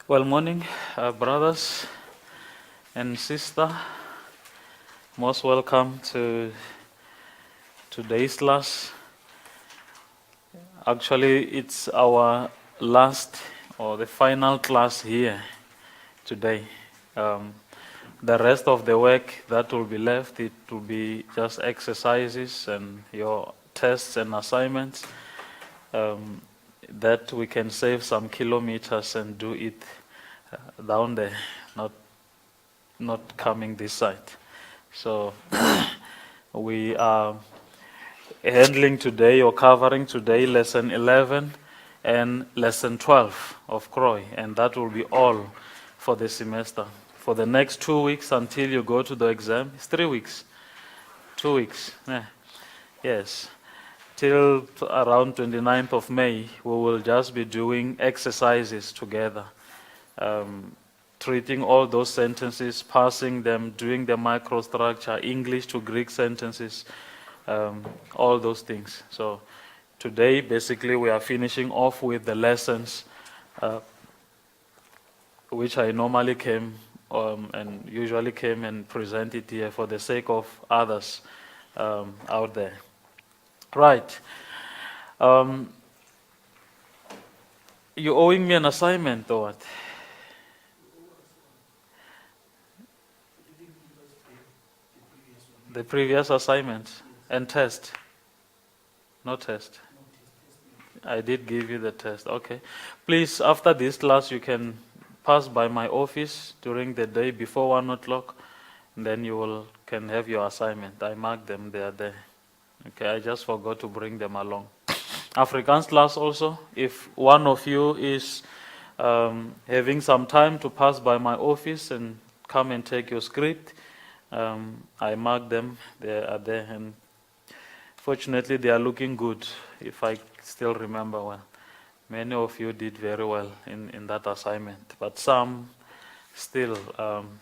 Well, morning, brothers and sister. Most welcome to today's class. Actually, it's our last or the final class here today. The rest of the work that will be left, it will be just exercises and your tests and assignments. That we can save some kilometers and do it down there, not coming this side. So we are handling today or covering today lesson 11 and lesson 12 of CROI, and that will be all for the semester. For the next 2 weeks until you go to the exam, it's 3 weeks. 2 weeks. Yes. Till around 29th of May, we will just be doing exercises together. Treating all those sentences, parsing them, doing the microstructure, English to Greek sentences, all those things. So today, basically, we are finishing off with the lessons which I normally came and usually came and presented here for the sake of others out there. Right. You owing me an assignment or what? The previous assignment and test. No test. I did give you the test. Okay. Please, after this class, you can pass by my office during the day before 1 o'clock. Then you can have your assignment. I marked them, they are there. Okay, I just forgot to bring them along. Afrikaans class also, if one of you is having some time to pass by my office and come and take your script, I marked them, they are there, and fortunately they are looking good, if I still remember well. Many of you did very well in that assignment, but some still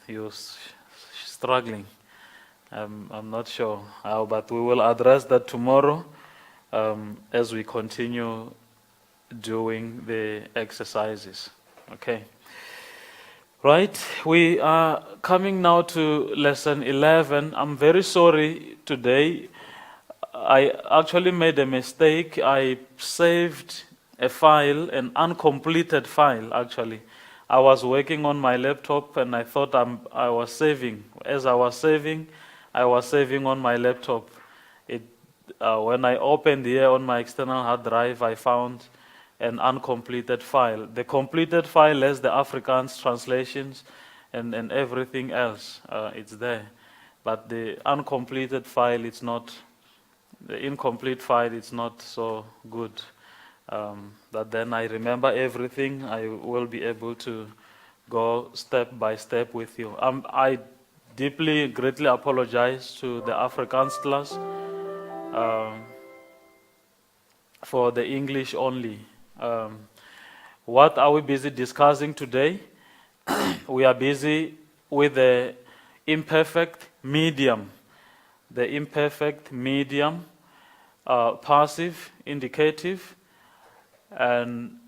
you're struggling. I'm not sure how, but we will address that tomorrow as we continue doing the exercises. Okay. Right, we are coming now to lesson 11. I'm very sorry today. I actually made a mistake. I saved a file, an uncompleted file actually. I was working on my laptop and I thought I was saving. As I was saving on my laptop. When I opened here on my external hard drive, I found an uncompleted file. The completed file has the Afrikaans translations and everything else. It's there. But the uncompleted file, it's not, the incomplete file, it's not so good. But then I remember everything. I will be able to go step by step with you. I deeply, greatly apologize to the Afrikaans class for the English only. What are we busy discussing today? We are busy with the imperfect medium. The imperfect medium, passive, indicative, and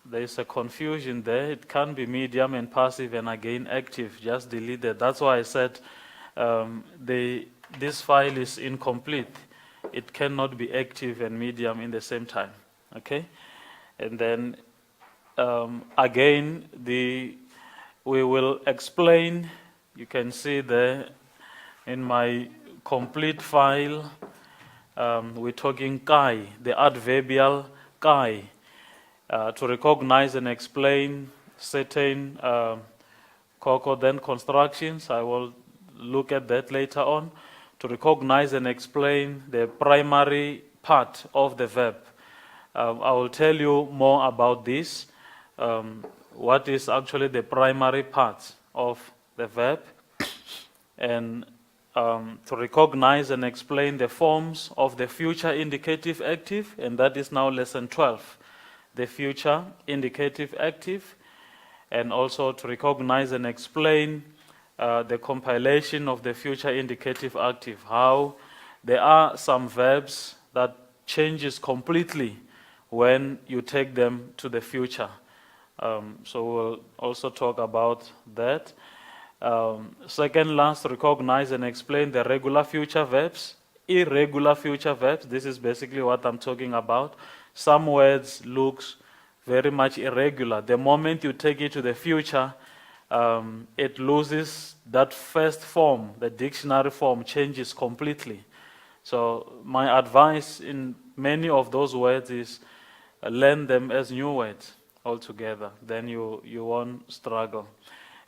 there is a confusion there. It can be medium and passive and again active, just delete that. That's why I said this file is incomplete. It cannot be active and medium in the same time. Okay? And then again, we will explain. You can see there in my complete file, we're talking kai, the adverbial kai, to recognize and explain certain then constructions. I will look at that later on. To recognize and explain the primary part of the verb. I will tell you more about this. What is actually the primary part of the verb, and to recognize and explain the forms of the future indicative active, and that is now lesson 12, the future indicative active, and also to recognize and explain the compilation of the future indicative active, how there are some verbs that changes completely when you take them to the future. So we'll also talk about that. Second last, recognize and explain the regular future verbs, irregular future verbs. This is basically what I'm talking about. Some words looks very much irregular. The moment you take it to the future, it loses that first form. The dictionary form changes completely. So my advice in many of those words is learn them as new words altogether. Then you won't struggle.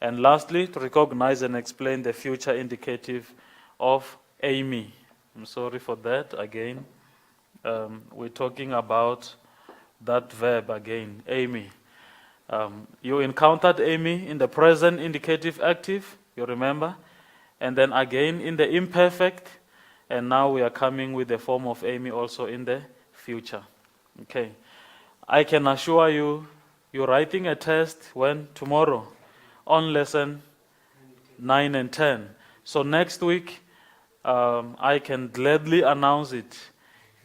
And lastly, to recognize and explain the future indicative of Amy. I'm sorry for that again. We're talking about that verb again, Amy. You encountered Amy in the present indicative active, you remember? And then again in the imperfect. And now we are coming with the form of Amy also in the future. Okay. I can assure you, you're writing a test when? Tomorrow. On lesson 9 and 10. So next week, I can gladly announce it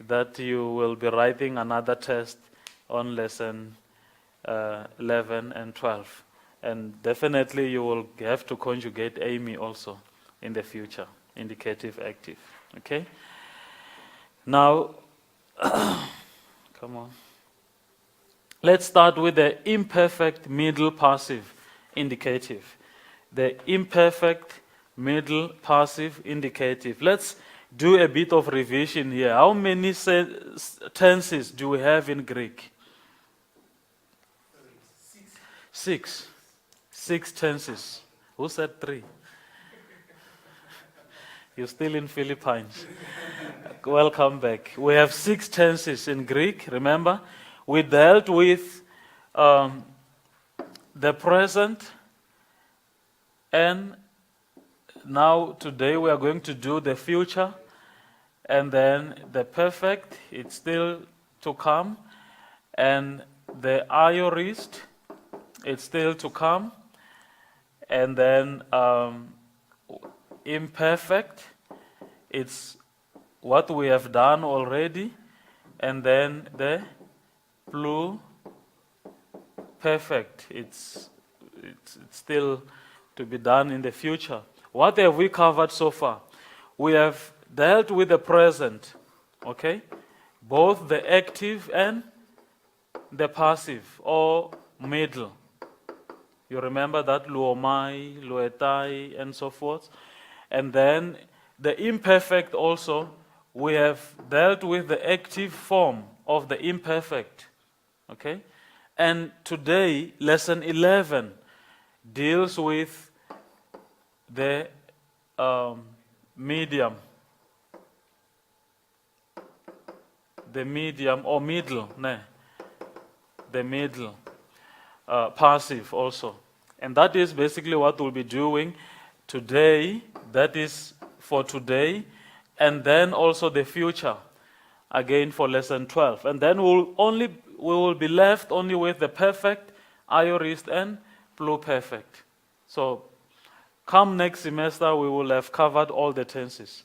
that you will be writing another test on lesson 11 and 12. And definitely you will have to conjugate Amy also in the future, indicative active. Okay? Now, come on. Let's start with the imperfect middle passive indicative. The imperfect middle passive indicative. Let's do a bit of revision here. How many tenses do we have in Greek? 6. 6 tenses. Who said 3? You're still in Philippines. Welcome back. We have 6 tenses in Greek, remember? We dealt with the present, and now today we are going to do the future, and then the perfect, it's still to come, and the aorist, it's still to come, and then imperfect, it's what we have done already, and then the perfect, it's still to be done in the future. What have we covered so far? We have dealt with the present, okay? Both the active and the passive, or middle. You remember that luomai, luetai, and so forth. And then the imperfect also, we have dealt with the active form of the imperfect. Okay? And today, lesson 11 deals with the medium. The medium or middle, the middle, passive also. And that is basically what we'll be doing today. That is for today. And then also the future, again for lesson 12. And then we will be left only with the perfect, aorist, and pluperfect. So come next semester, we will have covered all the tenses.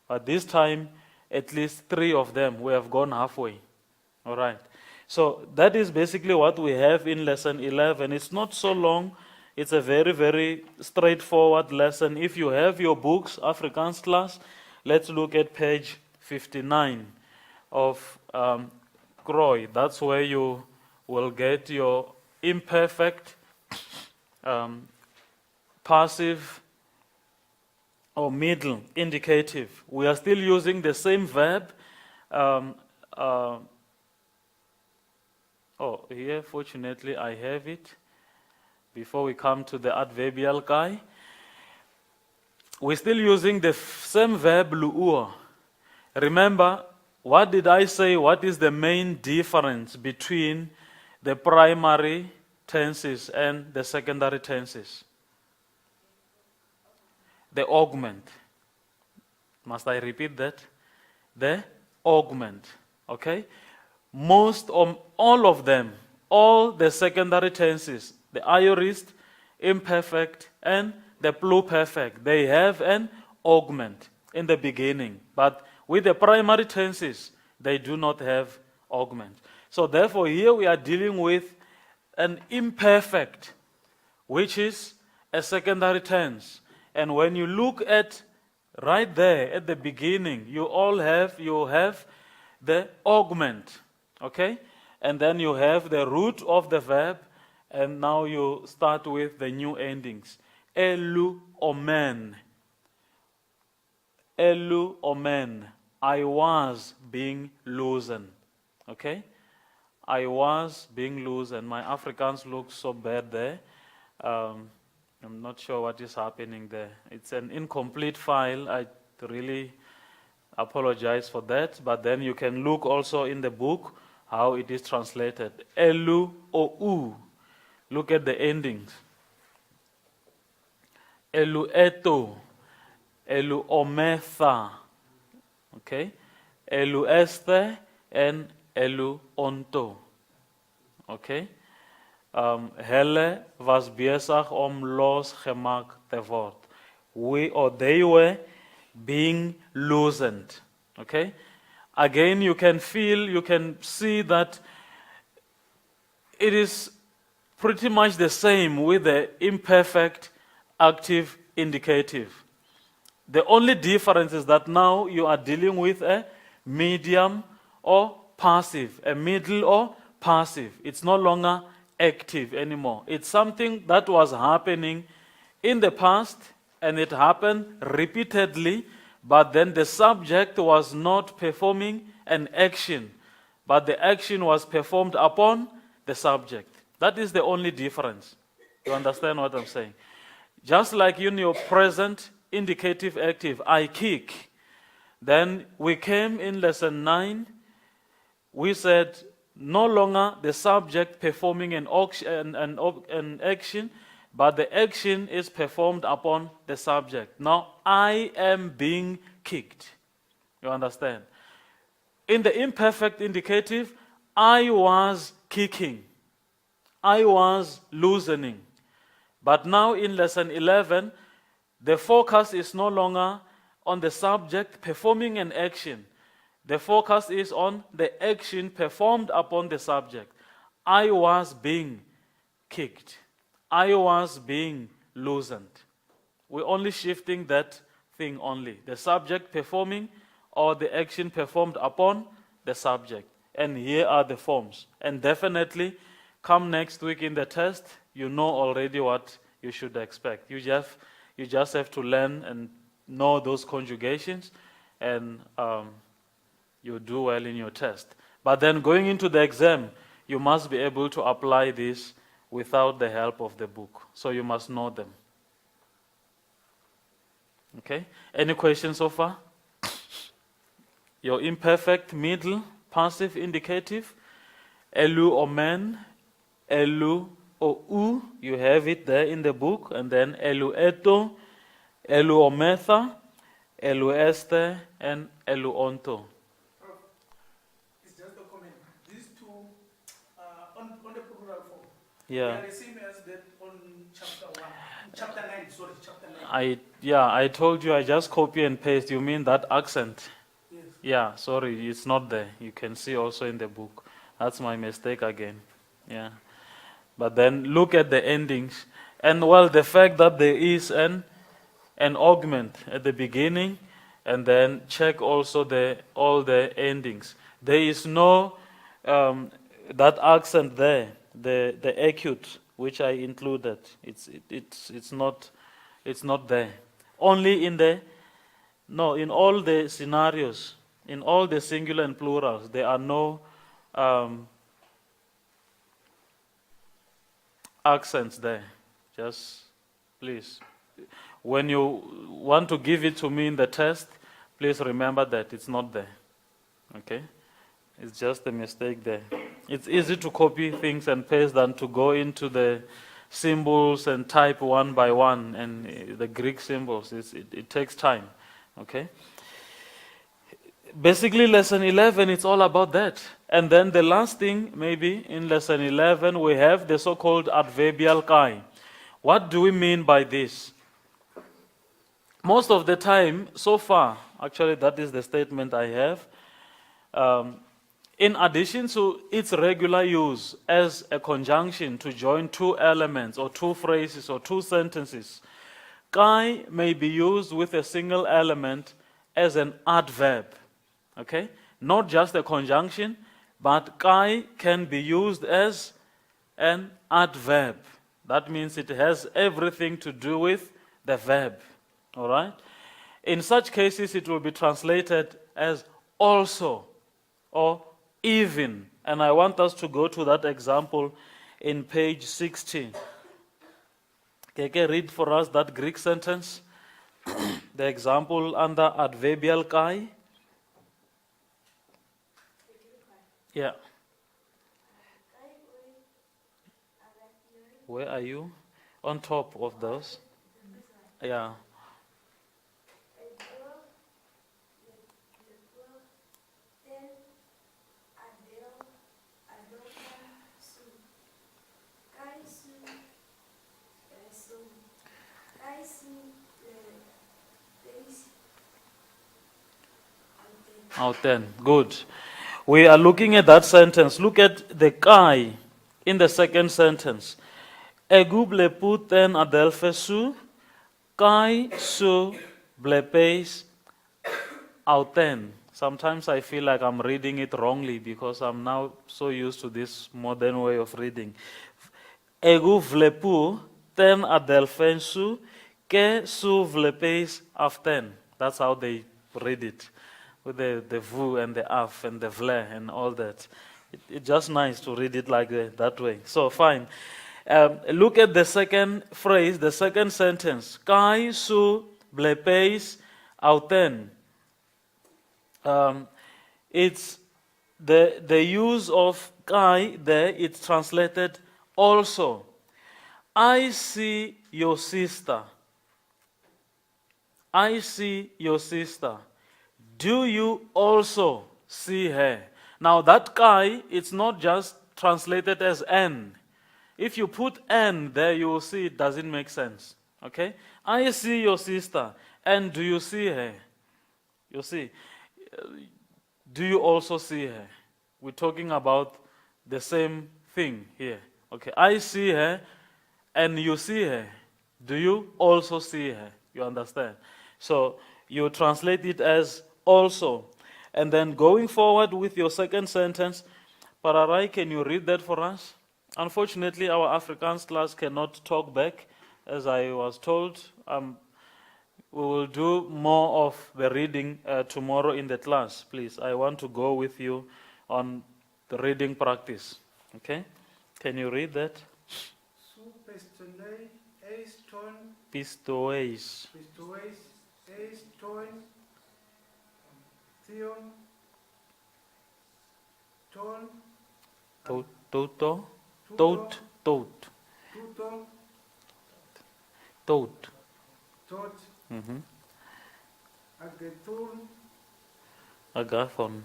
But this time, at least 3 of them, we have gone halfway. All right. So that is basically what we have in lesson 11. It's not so long. It's a very, very straightforward lesson. If you have your books, Afrikaans class, let's look at page 59 of Croy. That's where you will get your imperfect, passive, or middle indicative. We are still using the same verb. Here, fortunately, I have it. Before we come to the adverbial guy, we're still using the same verb, lu'ua. Remember, what did I say? What is the main difference between the primary tenses and the secondary tenses? The augment. Must I repeat that? The augment. Okay? Most of all of them, all the secondary tenses, the aorist, imperfect, and the pluperfect, they have an augment in the beginning. But with the primary tenses, they do not have augment. So therefore, here we are dealing with an imperfect, which is a secondary tense. And when you look at right there at the beginning, you have the augment, okay? And then you have the root of the verb, and now you start with the new endings. Elu omen. Elu omen. I was being loosened. Okay? I was being loosened. My Afrikaans look so bad there. I'm not sure what is happening there. It's an incomplete file. I really apologize for that. But then you can look also in the book how it is translated. Elu ou. Look at the endings. Elu eto. Elu ometha. Okay? Elu este and elu onto. Okay? Hulle was bezig om losgemaakt te worden. They were being loosened. Okay? Again, you can see that it is pretty much the same with the imperfect active indicative. The only difference is that now you are dealing with a medium or passive, a middle or passive. It's no longer active anymore. It's something that was happening in the past, and it happened repeatedly, but then the subject was not performing an action, but the action was performed upon the subject. That is the only difference. You understand what I'm saying? Just like in your present indicative active, I kick. Then we came in lesson 9, we said no longer the subject performing an action, but the action is performed upon the subject. Now, I am being kicked. You understand? In the imperfect indicative, I was kicking. I was loosening. But now in lesson 11, the focus is no longer on the subject performing an action. The focus is on the action performed upon the subject. I was being kicked. I was being loosened. We're only shifting that thing only. The subject performing or the action performed upon the subject. And here are the forms. And definitely, come next week in the test, you know already what you should expect. You just have to learn and know those conjugations, and you do well in your test. But then going into the exam, you must be able to apply this without the help of the book. So you must know them. Okay? Any questions so far? Your imperfect, middle, passive, indicative, elu omen, elu ou, you have it there in the book, and then elu eto, elu ometha, elu este, and elu onto. It's just a comment. These two, on the plural form, Yeah. they are the same as that on chapter 1. Chapter 9, sorry, chapter 9. I told you I just copy and paste. You mean that accent? Yes. Yeah, sorry, it's not there. You can see also in the book. That's my mistake again. Yeah. But then look at the endings. And well, the fact that there is an augment at the beginning, and then check also all the endings. There is no that accent there, the acute, which I included. It's not there. Only in all the scenarios, in all the singular and plurals, there are no accents there. Just please, when you want to give it to me in the test, please remember that it's not there. Okay? It's just a mistake there. It's easy to copy things and paste than to go into the symbols and type one by one, and the Greek symbols. It takes time. Okay? Basically, lesson 11, it's all about that. And then the last thing, maybe, in lesson 11, we have the so-called adverbial kai. What do we mean by this? Most of the time, so far, actually that is the statement I have, In addition to its regular use as a conjunction to join two elements or two phrases or two sentences, kai may be used with a single element as an adverb. Okay? Not just a conjunction, but kai can be used as an adverb. That means it has everything to do with the verb. All right? In such cases, it will be translated as also or even. And I want us to go to that example in page 16. Okay, read for us that Greek sentence, the example under adverbial kai. Yeah. Where are you? On top of those? Yeah. Out then. Good. We are looking at that sentence. Look at the kai in the second sentence. Egu bleputen adelphesu, kai su blepes auten. Sometimes I feel like I'm reading it wrongly because I'm now so used to this modern way of reading. Egu vlepu ten adelphensu, ke su vlepes aften. That's how they read it. With the vu and the af and the vle and all that. It's just nice to read it like that way. So, fine. Look at the second phrase, the second sentence. Kai su blepes auten. It's the use of kai there, it's translated also. I see your sister. I see your sister. Do you also see her? Now that kai, it's not just translated as n. If you put n there, you will see it doesn't make sense. Okay? I see your sister. And do you see her? You see. Do you also see her? We're talking about the same thing here. Okay, I see her and you see her. Do you also see her? You understand? So you translate it as also. And then going forward with your second sentence, Pararai, can you read that for us? Unfortunately, our Afrikaans class cannot talk back, as I was told. We will do more of the reading tomorrow in the class, please. I want to go with you on the reading practice. Okay? Can you read that? Pistoes. Toto. Tot. Tot. Tot. Agathon.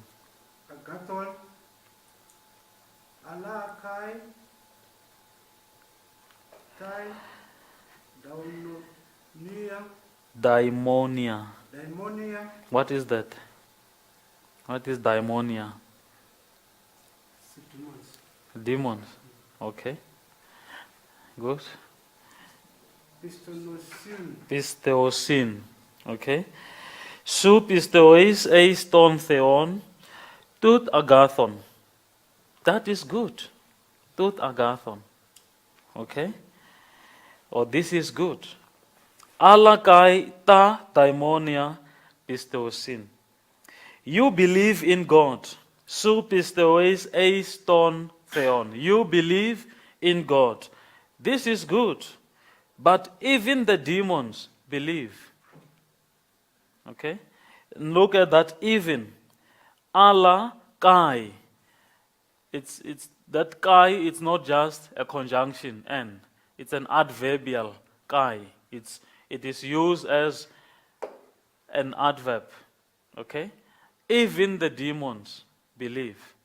Alakai. Tai. Daimonia. Daimonia. What is that? What is daimonia? Demons. Demons. Okay. Good. Pisteosin. Okay. Su pisteois eiston theon tut agathon. That is good. Tut agathon. Okay. Or this is good. Alakai ta daimonia pisteosin. You believe in God. Su pisteois eiston theon. You believe in God. This is good. But even the demons believe. Okay? Look at that even. Allah kai. It's that kai, it's not just a conjunction n. It's an adverbial kai. It is used as an adverb. Okay? Even the demons believe.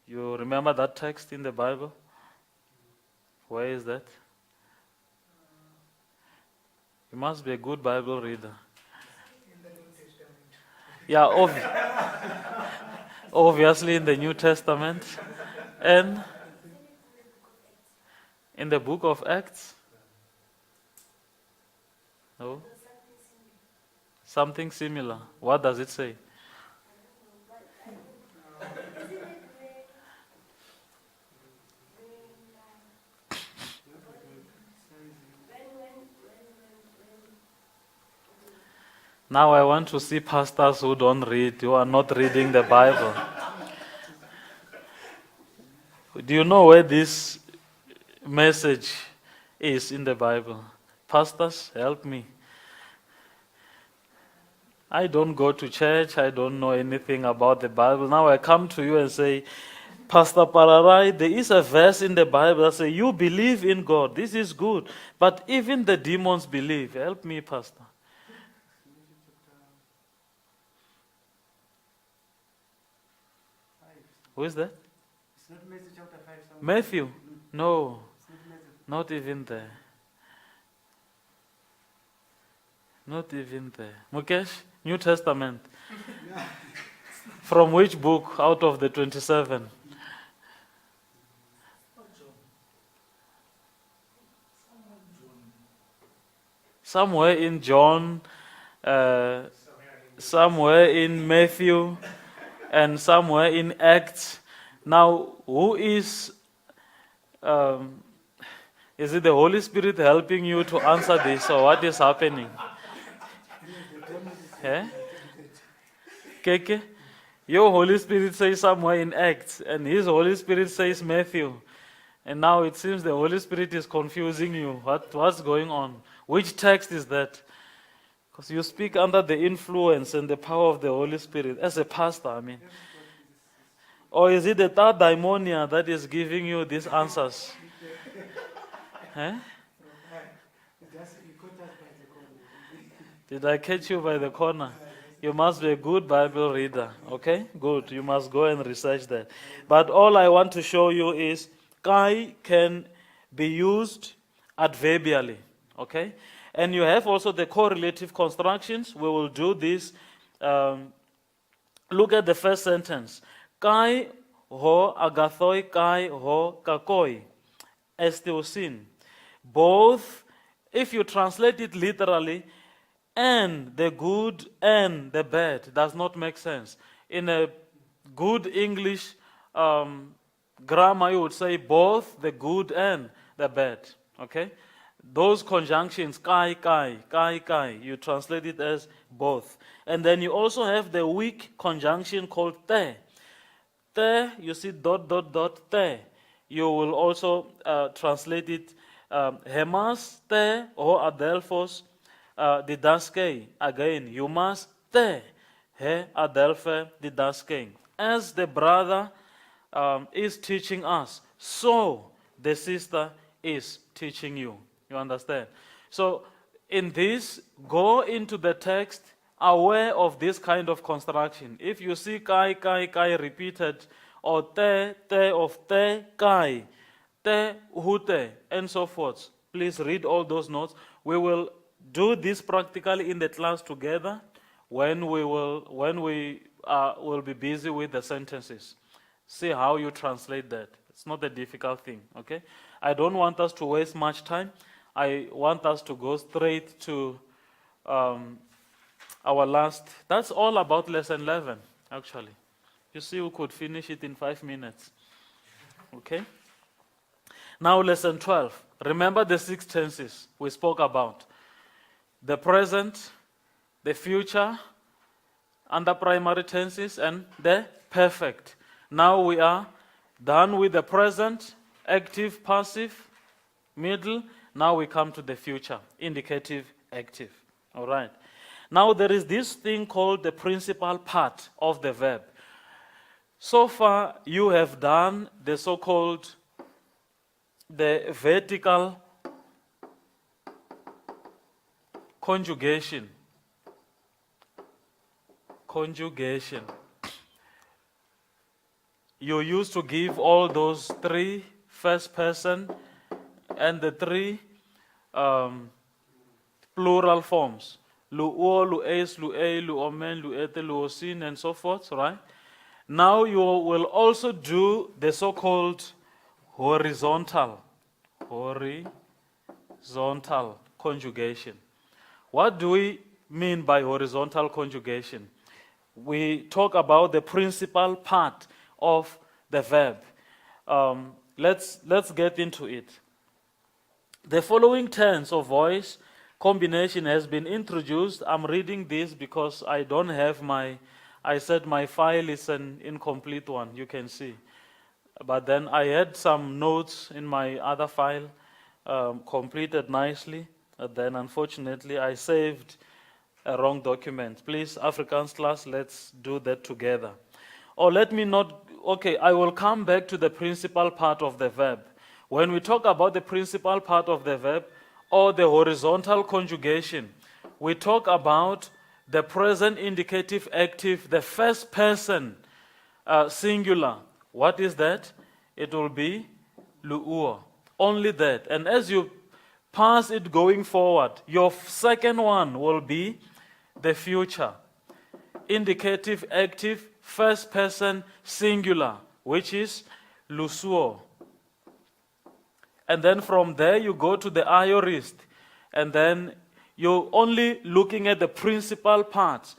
You remember that text in the Bible? Where is that? You must be a good Bible reader. In the New Testament. Yeah, Obviously in the New Testament. And in the book of Acts? No? Something similar. What does it say? Now I want to see pastors who don't read, who are not reading the Bible. Do you know where this message is in the Bible? Pastors, help me. I don't go to church. I don't know anything about the Bible. Now I come to you and say, Pastor Pararai, there is a verse in the Bible that says, you believe in God. This is good. But even the demons believe. Help me, Pastor. Who is that? It's not Matthew chapter 5. Matthew? No, It's not Matthew. not even there. Not even there. Mukesh, New Testament. From which book out of the 27? Somewhere in John, somewhere in Matthew, and somewhere in Acts. Now, who is it the Holy Spirit helping you to answer this, or what is happening? Eh? Keke? Your Holy Spirit says somewhere in Acts, and his Holy Spirit says Matthew. And now it seems the Holy Spirit is confusing you. What's going on? Which text is that? Because you speak under the influence and the power of the Holy Spirit. As a pastor, I mean. Or is it the third daimonia that is giving you these answers? Eh? Did I catch you by the corner? You must be a good Bible reader, okay? Good. You must go and research that. But all I want to show you is kai can be used adverbially, okay? And you have also the correlative constructions. We will do this. Look at the first sentence. Kai ho agathoi kai ho kakoi. Esteusin. Both, if you translate it literally, and the good and the bad does not make sense. In a good English grammar, you would say both the good and the bad. Okay? Those conjunctions, kai, kai, kai, kai, you translate it as both. And then you also have the weak conjunction called te. Te, you see dot, dot, dot, te. You will also translate it hemas, te, or adelphos, didaskei. Again, you must te, he, adelphe, didaskei. As the brother is teaching us, so the sister is teaching you. You understand? So, in this, go into the text aware of this kind of construction. If you see kai, kai, kai repeated, or te, of te, kai, te, hute, and so forth, please read all those notes. We will do this practically in the class together when we will be busy with the sentences. See how you translate that. It's not a difficult thing, okay? I don't want us to waste much time. I want us to go straight to our last. That's all about lesson 11, actually. You see, we could finish it in 5 minutes. Okay? Now, lesson 12. Remember the 6 tenses we spoke about: the present, the future, under primary tenses, and the perfect. Now we are done with the present, active, passive, middle. Now we come to the future, indicative, active. All right. Now there is this thing called the principal part of the verb. So far, you have done the so-called the vertical conjugation. Conjugation. You used to give all those 3 first person and the 3 plural forms. Luo, lues, lue, luomen, luete, luosin, and so forth, right? Now you will also do the so-called horizontal conjugation. What do we mean by horizontal conjugation? We talk about the principal part of the verb. Let's get into it. The following tense of voice combination has been introduced. I'm reading this because I don't have I said my file is an incomplete one, you can see. But then I had some notes in my other file completed nicely. Then unfortunately I saved a wrong document. Please, Afrikaans class, let's do that together. Or let me not, okay, I will come back to the principal part of the verb. When we talk about the principal part of the verb or the horizontal conjugation, we talk about the present indicative active, the first person singular. What is that? It will be lu'uo. Only that. And as you pass it going forward, your second one will be the future. Indicative active, first person singular, which is lusuo. And then from there you go to the aorist. And then you're only looking at the principal parts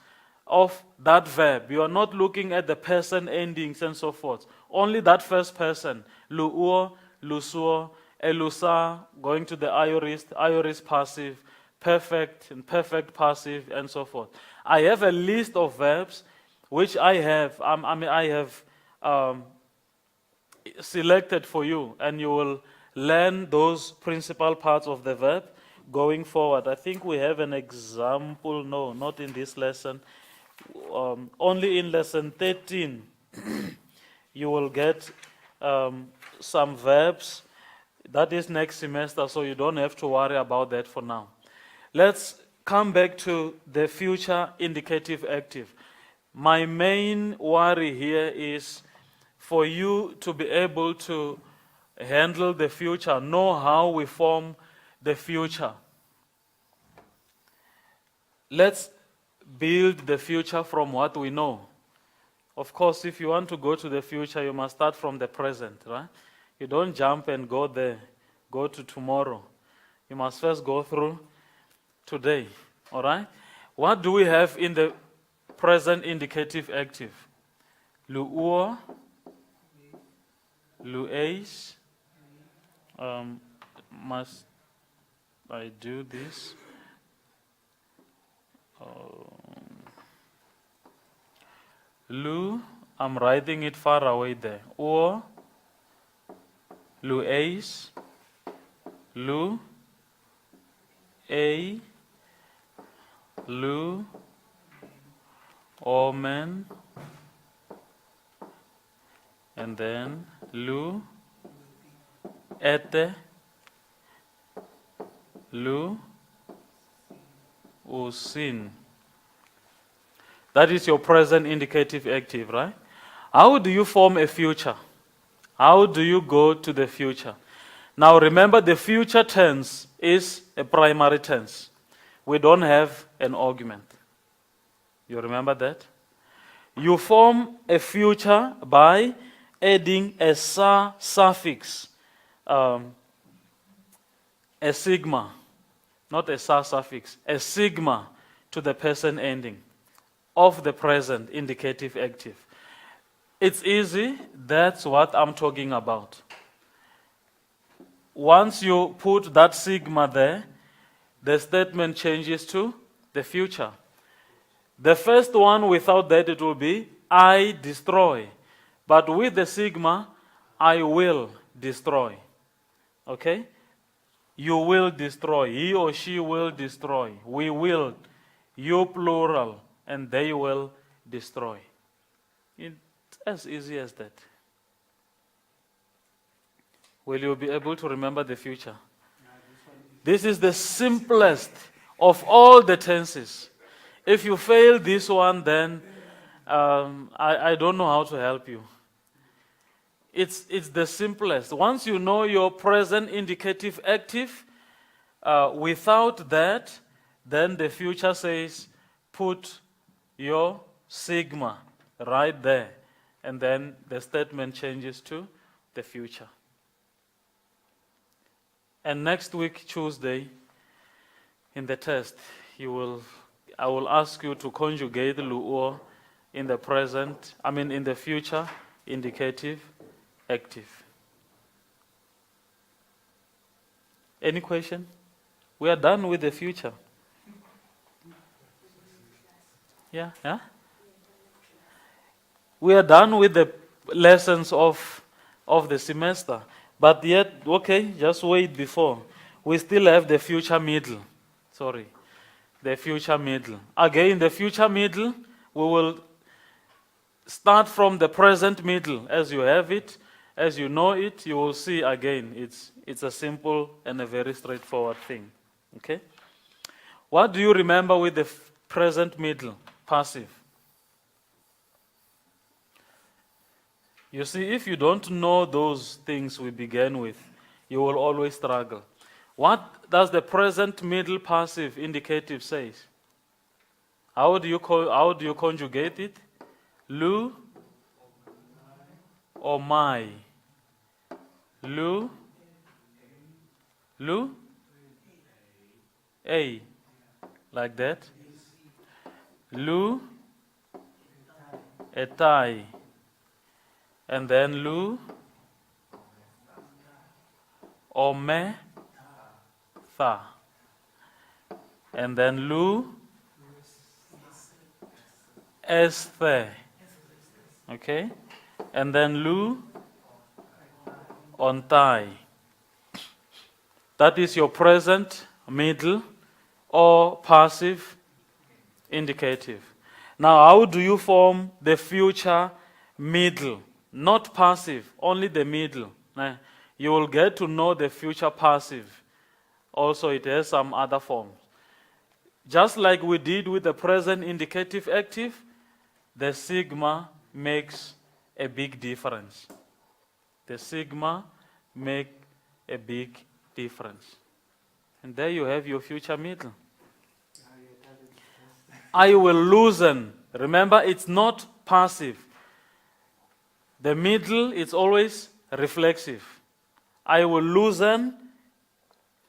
of that verb. You are not looking at the person endings and so forth. Only that first person. Lu'uo, lusuo, elusa, going to the aorist passive, perfect and perfect passive, and so forth. I have a list of verbs which I have selected for you, and you will learn those principal parts of the verb going forward. I think we have an example. No, not in this lesson. Only in lesson 13 you will get some verbs. That is next semester, so you don't have to worry about that for now. Let's come back to the future indicative active. My main worry here is for you to be able to handle the future, know how we form the future. Let's build the future from what we know. Of course, if you want to go to the future, you must start from the present, right? You don't jump and go there, go to tomorrow. You must first go through today, all right? What do we have in the present indicative active? Lu'uo, lu'eis. Must I do this? Lu, I'm writing it far away there. Or, lu'eis, lu, a, lu, omen, and then lu, ete, lu, usin. That is your present indicative active, right? How do you form a future? How do you go to the future? Now remember, the future tense is a primary tense. We don't have an augment. You remember that? You form a future by adding a sa suffix, a sigma, not a sa suffix, a sigma to the person ending of the present indicative active. It's easy, that's what I'm talking about. Once you put that sigma there, the statement changes to the future. The first one, without that, it will be I destroy. But with the sigma, I will destroy. Okay? You will destroy. He or she will destroy. We will. You plural. And they will destroy. It's as easy as that. Will you be able to remember the future? This is the simplest of all the tenses. If you fail this one, then I don't know how to help you. It's the simplest. Once you know your present indicative active, without that, then the future says, put your sigma right there. and then the statement changes to the future. And next week, Tuesday, in the test, I will ask you to conjugate luo in the present, in the future, indicative, active. Any question? We are done with the future. Yeah? We are done with the lessons of the semester. But yet, okay, just wait before. We still have the future middle. The future middle. Again, the future middle, we will start from the present middle. As you have it, as you know it, you will see again, it's a simple and a very straightforward thing. Okay? What do you remember with the present middle, passive? You see, if you don't know those things we began with, you will always struggle. What does the present middle passive indicative say? How do you conjugate it? Lu or my? Lu? A. Like that? Lu? Etai. And then lu? Ome? Tha. And then lu? Esthe. Okay? And then lu? Ontai. That is your present, middle, or passive indicative. Now, how do you form the future middle? Not passive, only the middle. You will get to know the future passive. Also, it has some other forms. Just like we did with the present indicative active, the sigma makes a big difference. The sigma make a big difference. And there you have your future middle. I will loosen. Remember, it's not passive. The middle is always reflexive. I will loosen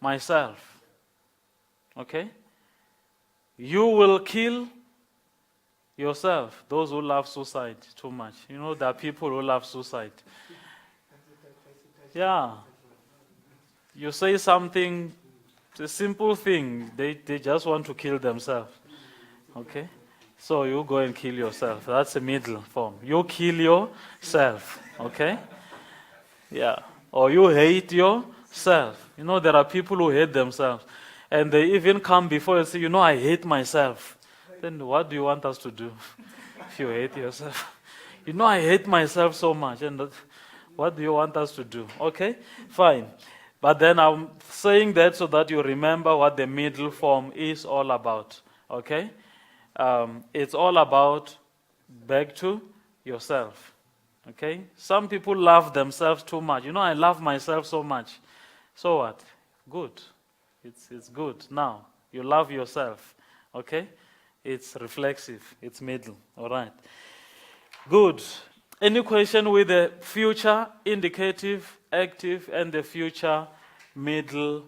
myself. Okay? You will kill yourself. Those who love suicide too much. You know, there are people who love suicide. Yeah. You say something, it's a simple thing. They just want to kill themselves. Okay? So you go and kill yourself. That's the middle form. You kill yourself. Okay? Yeah. Or you hate yourself. You know, there are people who hate themselves. And they even come before and say, you know, I hate myself. Then what do you want us to do if you hate yourself? You know, I hate myself so much. And what do you want us to do? Okay? Fine. But then I'm saying that so that you remember what the middle form is all about. Okay? It's all about back to yourself. Okay? Some people love themselves too much. You know, I love myself so much. So what? Good. It's good. Now, you love yourself. Okay? It's reflexive. It's middle. All right. Good. Any question with the future indicative, active, and the future middle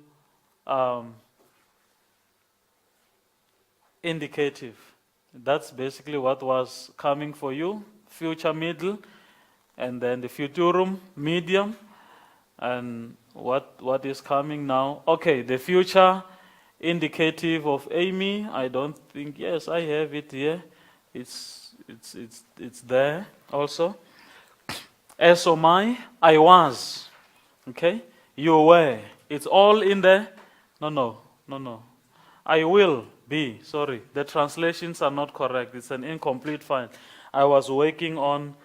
indicative? That's basically what was coming for you. Future middle, and then the futurum medium, and what is coming now. Okay, the future indicative of Amy. I don't think, yes, I have it here. It's there also. As am I was. Okay? You were. It's all in there. No. I will be. Sorry, the translations are not correct. It's an incomplete file. I was working on,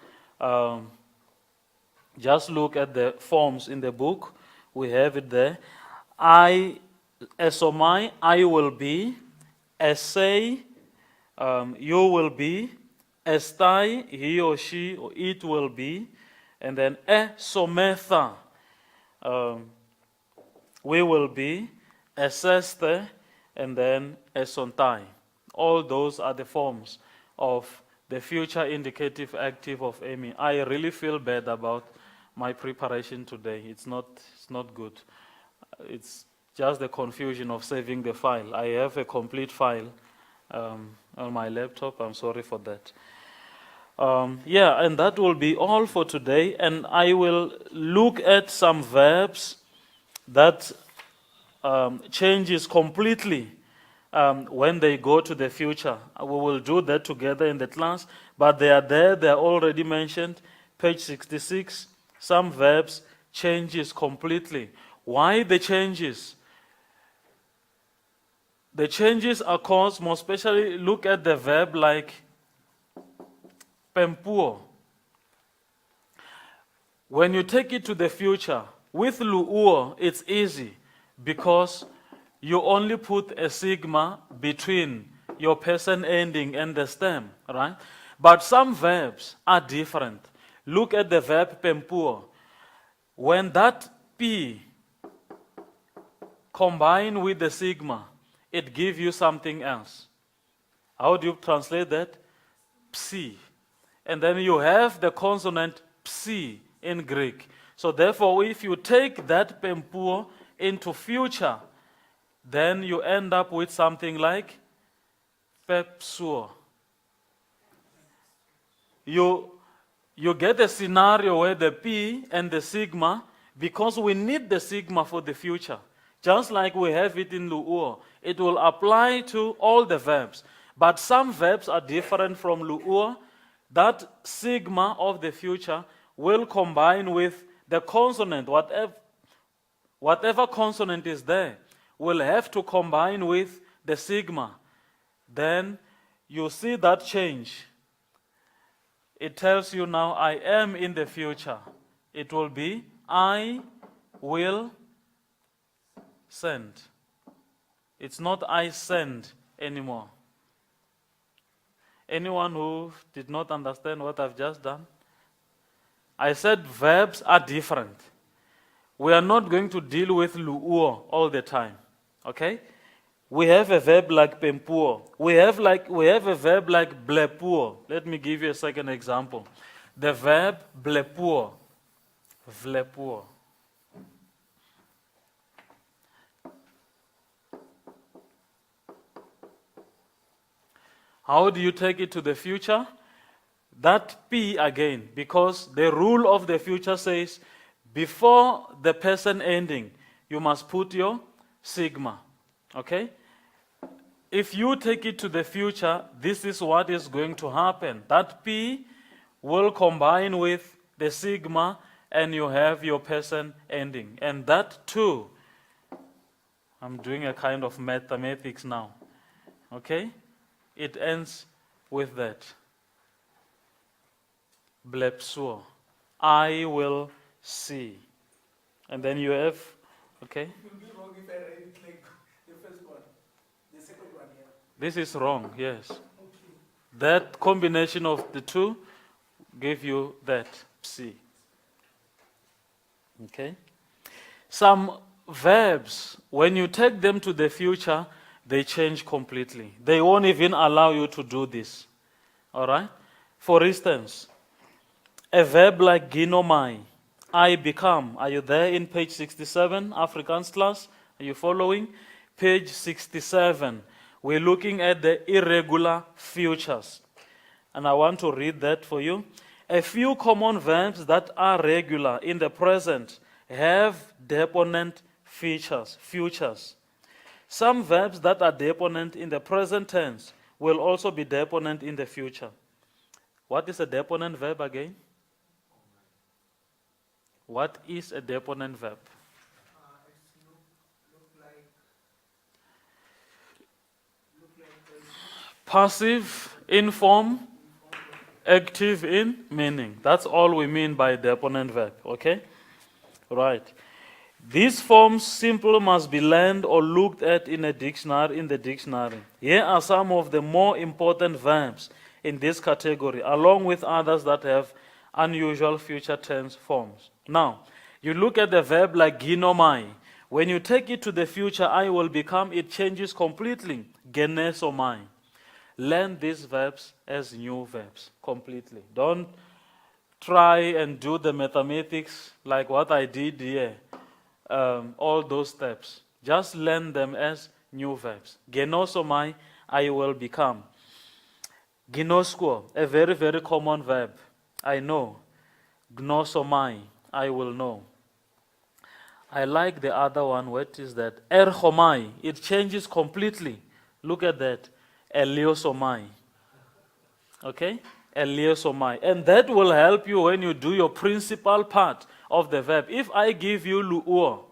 just look at the forms in the book. We have it there. As am I will be. As say, you will be. As tai, he or she or it will be. And then sometha, we will be. Asseste, and then esontai. All those are the forms of the future indicative active of Amy. I really feel bad about my preparation today. It's not good. It's just the confusion of saving the file. I have a complete file on my laptop. I'm sorry for that. Yeah, and that will be all for today. And I will look at some verbs that changes completely when they go to the future. We will do that together in the class, but they are there. They are already mentioned. Page 66. Some verbs changes completely. Why the changes? The changes are caused, more especially look at the verb like pempuo. When you take it to the future, with luuo, it's easy because you only put a sigma between your person ending and the stem, right? But some verbs are different. Look at the verb pempuo. When that P combine with the sigma, it gives you something else. How do you translate that? Psi. And then you have the consonant psi in Greek. So therefore, if you take that pempuo into future, then you end up with something like pepsuo. You get a scenario where the P and the sigma, because we need the sigma for the future, just like we have it in luuo, it will apply to all the verbs. But some verbs are different from luuo. That sigma of the future will combine with the consonant, whatever consonant is there, will have to combine with the sigma. Then you see that change. It tells you now, I am in the future. It will be, I will send. It's not I send anymore. Anyone who did not understand what I've just done? I said verbs are different. We are not going to deal with luuo all the time. Okay? We have a verb like pempuo. We have a verb like blepuo. Let me give you a second example. The verb blepuo. Vlepuo. How do you take it to the future? That P again, because the rule of the future says before the person ending, you must put your sigma. Okay? If you take it to the future, this is what is going to happen. That P will combine with the sigma and you have your person ending. And that too, I'm doing a kind of mathematics now. Okay? It ends with that. Blepsuo. I will see. And then you have, okay? It will be wrong if I read it like the first one. The second one, yeah. This is wrong, yes. Okay. That combination of the two give you that psi. Okay? Some verbs, when you take them to the future, they change completely. They won't even allow you to do this. All right? For instance, a verb like ginomai, I become. Are you there in page 67, Afrikaans class? Are you following? Page 67. We're looking at the irregular futures. And I want to read that for you. A few common verbs that are regular in the present have deponent futures. Some verbs that are deponent in the present tense will also be deponent in the future. What is a deponent verb again? What is a deponent verb? It's look like Passive in form, active in meaning. That's all we mean by deponent verb, okay? Right. These forms simple must be learned or looked at in the dictionary. Here are some of the more important verbs in this category, along with others that have unusual future tense forms. Now, you look at the verb like ginomai. When you take it to the future, I will become, it changes completely. Genesomai. learn these verbs as new verbs completely. Don't try and do the mathematics like what I did here, all those steps. Just learn them as new verbs. Genosomai, I will become. Ginosko, a very, very common verb. I know. Gnosomai, I will know. I like the other one. What is that? Erhomai. It changes completely. Look at that. Eliosomai. Okay? Eliosomai. And that will help you when you do your principal part of the verb. If I give you lu'ur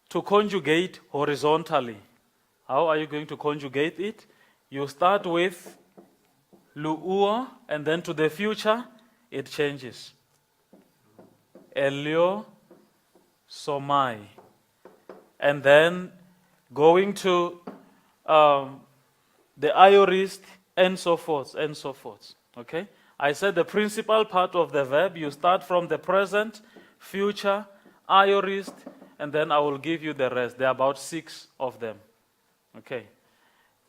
to conjugate horizontally, how are you going to conjugate it? You start with lu'ur, and then to the future, it changes. Eliosomai. And then going to the aorist, and so forth, and so forth. Okay? I said the principal part of the verb, you start from the present, future, aorist, and then I will give you the rest. There are about 6 of them. Okay?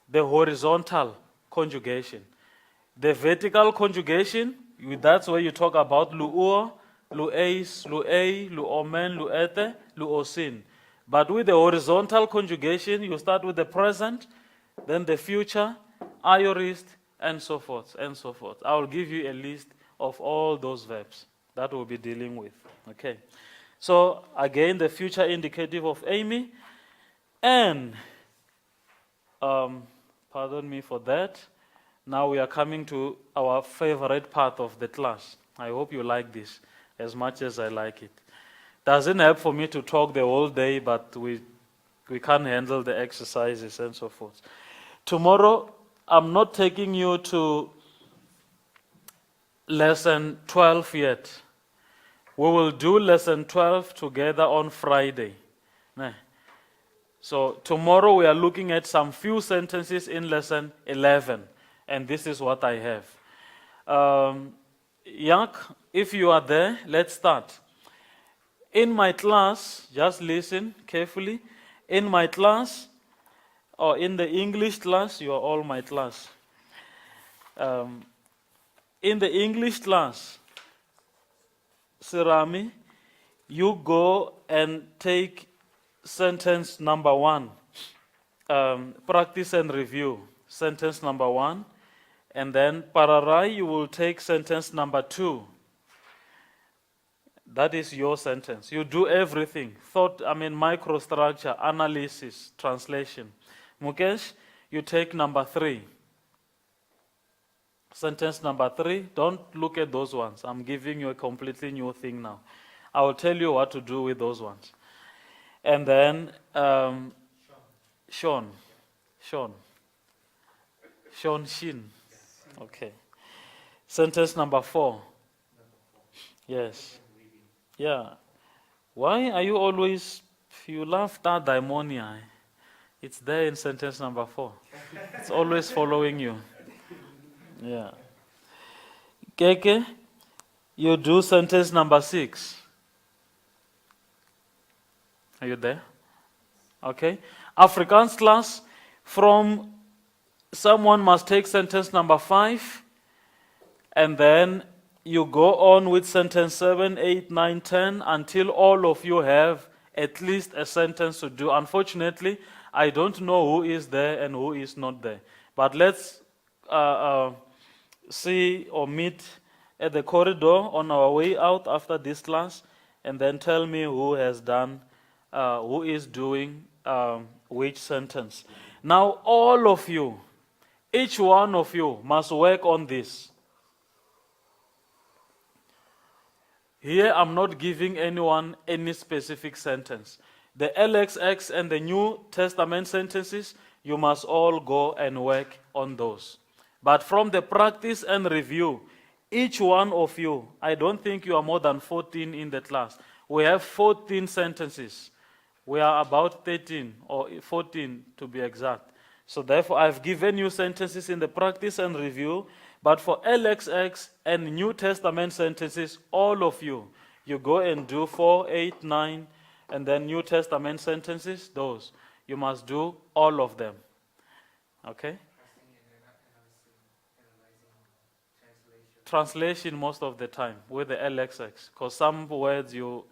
The horizontal conjugation. The vertical conjugation, that's where you talk about lu'ur, lu'eis, lu'ei, lu'omen, lu'ete, lu'osin. But with the horizontal conjugation, you start with the present, then the future, aorist, and so forth, and so forth. I will give you a list of all those verbs that we'll be dealing with. Okay. So, again, the future indicative of Amy. And, pardon me for that. Now we are coming to our favorite part of the class. I hope you like this as much as I like it. Doesn't help for me to talk the whole day, but we can't handle the exercises and so forth. Tomorrow, I'm not taking you to lesson 12 yet. We will do lesson 12 together on Friday. So tomorrow we are looking at some few sentences in lesson 11. And this is what I have. Yak, if you are there, let's start. In my class, just listen carefully. In my class, or in the English class, you are all my class. In the English class, Sirami, you go and take sentence number 1. Practice and review. Sentence number 1. And then Pararai, you will take sentence number 2. That is your sentence. You do everything. Microstructure, analysis, translation. Mukesh, you take number 3. Sentence number 3. Don't look at those ones. I'm giving you a completely new thing now. I will tell you what to do with those ones. And then Sean Shin. Okay. Sentence number 4. Yes. Yeah. Why are you always, you love that daimonia? It's there in sentence number 4. It's always following you. Yeah. Keke, you do sentence number 6. Are you there? Okay. Afrikaans class, from someone must take sentence number 5, and then you go on with sentence 7, 8, 9, 10 until all of you have at least a sentence to do. Unfortunately, I don't know who is there and who is not there. But let's see or meet at the corridor on our way out after this class, and then tell me who has done, who is doing which sentence. Now, all of you, each one of you must work on this. Here, I'm not giving anyone any specific sentence. The LXX and the New Testament sentences, you must all go and work on those. But from the practice and review, each one of you, I don't think you are more than 14 in the class. We have 14 sentences. We are about 13 or 14 to be exact. So therefore, I've given you sentences in the practice and review. But for LXX and New Testament sentences, all of you, you go and do 4, 8, 9, and then New Testament sentences, those. You must do all of them. Okay? translation most of the time with the LXX, because some words you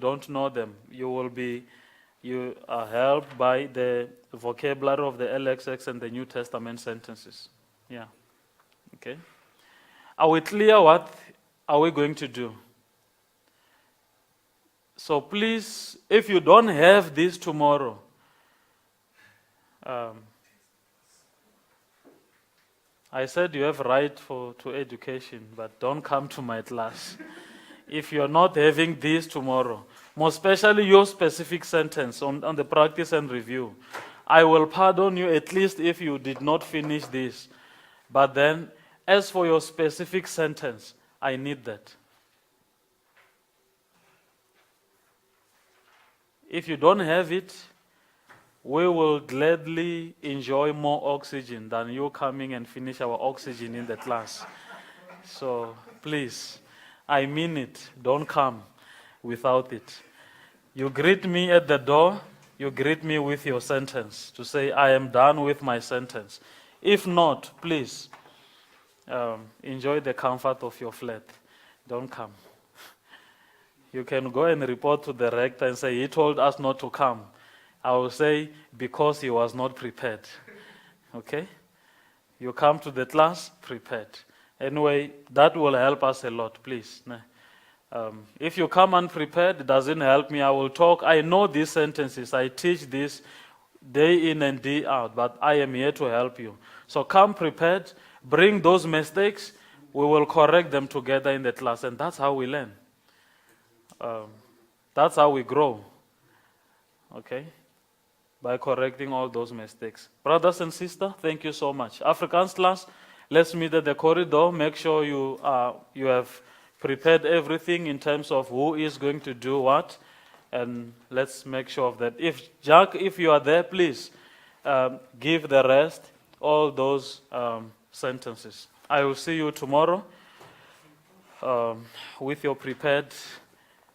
don't know them. You are helped by the vocabulary of the LXX and the New Testament sentences. Yeah. Okay. Are we clear what are we going to do? So please, if you don't have this tomorrow, I said you have right to education, but don't come to my class. If you're not having this tomorrow, most especially your specific sentence on the practice and review, I will pardon you at least if you did not finish this. But then, as for your specific sentence, I need that. If you don't have it, we will gladly enjoy more oxygen than you coming and finish our oxygen in the class. So please, I mean it. Don't come without it. You greet me at the door, you greet me with your sentence to say, I am done with my sentence. If not, please, enjoy the comfort of your flat. Don't come. You can go and report to the rector and say, he told us not to come. I will say, because he was not prepared. Okay? You come to the class prepared. Anyway, that will help us a lot, please. If you come unprepared, it doesn't help me. I will talk. I know these sentences. I teach this day in and day out, but I am here to help you. So come prepared. Bring those mistakes. We will correct them together in the class, and that's how we learn. That's how we grow. Okay? By correcting all those mistakes. Brothers and sisters, thank you so much. Afrikaans class, let's meet at the corridor. Make sure you have prepared everything in terms of who is going to do what. And let's make sure of that. Jack, if you are there, please give the rest all those sentences. I will see you tomorrow with your prepared